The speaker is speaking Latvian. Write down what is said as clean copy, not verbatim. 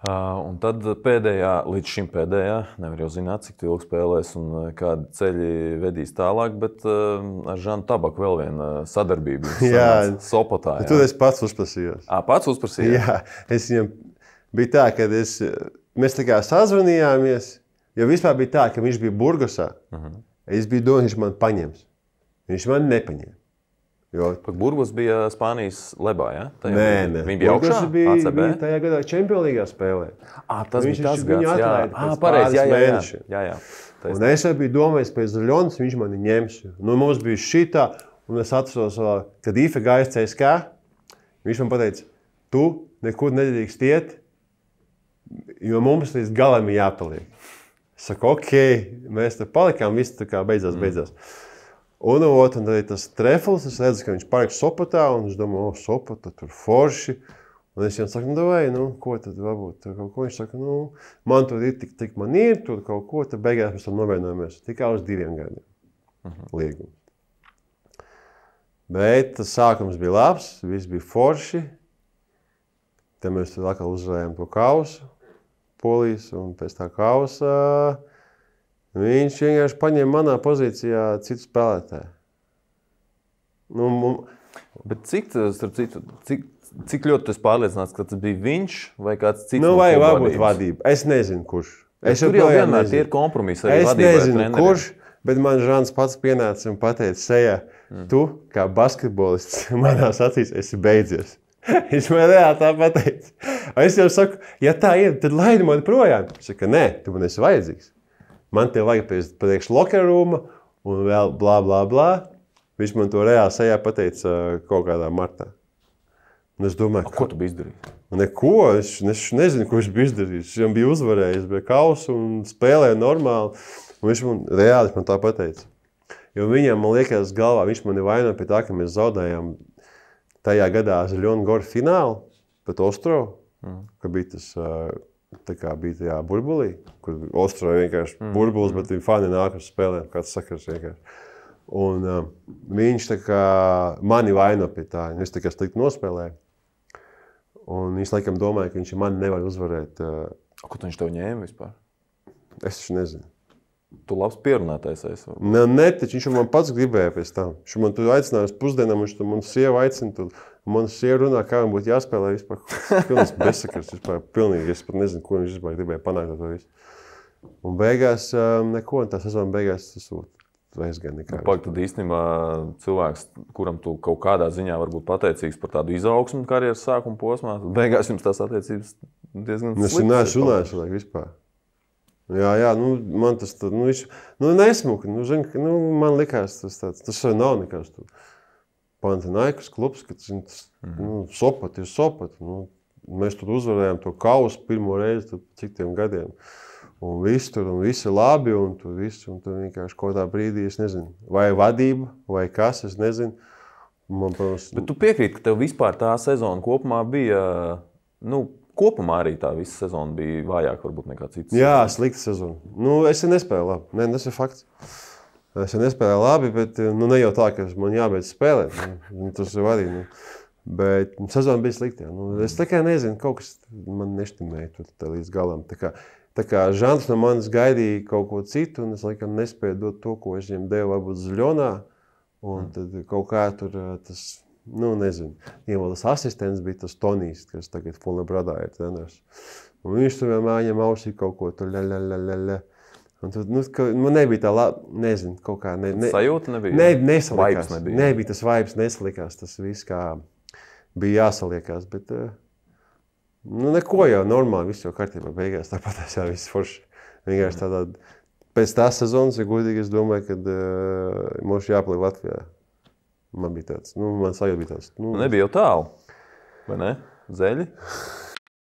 Un tad līdz šim pēdējā, nevar jau zināt, cik ilgi spēlēs un kādi ceļi vedīs tālāk, bet ar Žanu Tabaku vēl viena sadarbība. Jā, Sopotā. Jā. Tu es pats uzprasījos. Pats uzprasījos? Jā, es viņam bija tā, ka mēs tā kā sazvanījāmies, jo vispār bija tā, ka viņš bija Burgosā. Es biju domājis, viņš man paņems. Viņš man nepaņēma. Burgos bija Spānijas lebā, ja? Nē. Viņi bija augšā? Burgos bija tajā gadā Champions Līgā spēlē. Tas bija tas gads, pāris mēnešiem. Jā. Un es biju domājis, pēc Zaļonas viņš mani ņems. Mums bija šitā, un es atceros, kad Ife gājas CSK, viņš man pateica, tu nekur nedrīkst iet, jo mums līdz galam ir jāpaliek. Es saku, ok, mēs te palikām, viss tā kā beidzās. Un tad tas Trefls, es redzu, ka viņš paliek Sopotā, un es domāju, Sopota, tur forši. Un es viņam saku, vai, ko tad varbūt? Ko viņš saka, man tur ir tik man ir, tur kaut ko, tad beigās mēs tam novienojamies tikai uz 2 gadiem līgumu. Bet tas sākums bija labs, viss bija forši. Tad mēs tur atkal uzvarējām to kausu, Polijas, un pēc tā kausa viņš vienkārši paņēma manā pozīcijā citu spēlētāju. Bet cik ļoti tu esi pārliecināts, ka tas bija viņš vai kāds cits? Vai varbūt vadība. Es nezinu, kurš. Tur jau vienmēr tie ir kompromisi. Es nezinu, kurš, bet man Žans pats pienāca un pateica sejā, tu, kā basketbolists, manās acīs esi beidzies. Viņš man reāli tā pateica. Es jau saku, ja tā ir, tad laidi mani projām. Viņš saka, nē, tu man esi vajadzīgs. Man te vajag priekš lokerūma un vēl blā. Viņš man to reāli sejā pateica kaut kādā martā. Un es domāju, ko tu biji izdarījis? Neko, es nezinu, ko viņš bija izdarījis. Viņš bija uzvarējis, bija kausu un spēlēja normāli. Un viņš man reāli tā pateica. Jo viņam, man liekas, galvā viņš mani vainoja pie tā, ka mēs zaudējām tajā gadā Zaļonu Goru finālu pret Ostrovu, ka bija tas... Tā kā bija tajā burbulī, kur Ostroja vienkārši burbulis, bet viņi fani nāk uz spēlēm, kāds sakars vienkārši. Un viņš tā kā mani vaino pie tā, es tā kā slikti nospēlēju. Un viņš laikam domāja, ka viņš mani nevar uzvarēt. Ko viņš tev ņēma vispār? Es taču nezinu. Tu labs pierunātais esi? Nē, taču viņš man pats gribēja pēc tam. Viņš man tur aicināja uz pusdienām, viņš man sieva aicina. Man sieva runā, kā man būtu jāspēlē vispār. Pilnīgs bezsakars vispār. Pilnīgi. Es pat nezinu, ko viņš vispār gribēja panākt ar to visu. Un beigās neko, un tā sezona beigās tas aizgāja nekā. Tad īstenībā cilvēks, kuram tu kaut kādā ziņā varbūt pateicīgs par tādu izaugsmu karjeras sākuma posmā, beigās jums tās attiecības diezgan sliktas. Es neesmu runājis vispār. Jā, man tas nesmuka. Man likās tas nav nekas tur. Panathinaikos klubs, ka Sopot ir Sopot. Mēs tur uzvarējām to kausu pirmo reizi cik tiem gadiem. Un viss ir labi, un tur vienkārši kaut tā brīdī, es nezinu, vai vadība, vai kas, es nezinu. Bet tu piekrīti, ka tev vispār tā sezona kopumā bija, kopumā arī tā visa sezona bija vājāk varbūt nekā citas? Jā, slikta sezona. Es nespēju labi. Nē, tas ir fakts. Es nespēlēju labi, bet ne jau tā, ka man jābeidz spēlēt. Tas jau arī. Bet sezona bija slikta. Es tā kā nezinu, kaut kas man neštimēja tur līdz galam. Tā kā Žants no manis gaidīja kaut ko citu, un es laikam nespēju dot to, ko es viņam devu varbūt Zaļonā. Un tad kaut kā tur tas, nezinu, vēl tas asistents bija tas Tonijs, kas tagad Fulnebradā ir treneris. Un viņš tur vienmēr ņem ausī kaut ko tur ļa. Un tad, man nebija tā nezinu, kaut kā... Sajūta nebija? Nesalikās. Nebija tas vibes, nesalikās. Tas viss kā bija jāsaliekās, bet neko jau normāli, viss jau kārtībā beigās. Tāpat es jau viss forši. Vienkārši tādā... Pēc tās sezonas, ja godīgi, es domāju, ka mums jāpaliek Latvijā. Man bija tāds, man sajūta bija tāds. Nebija jau tālu, vai ne? Zeļi?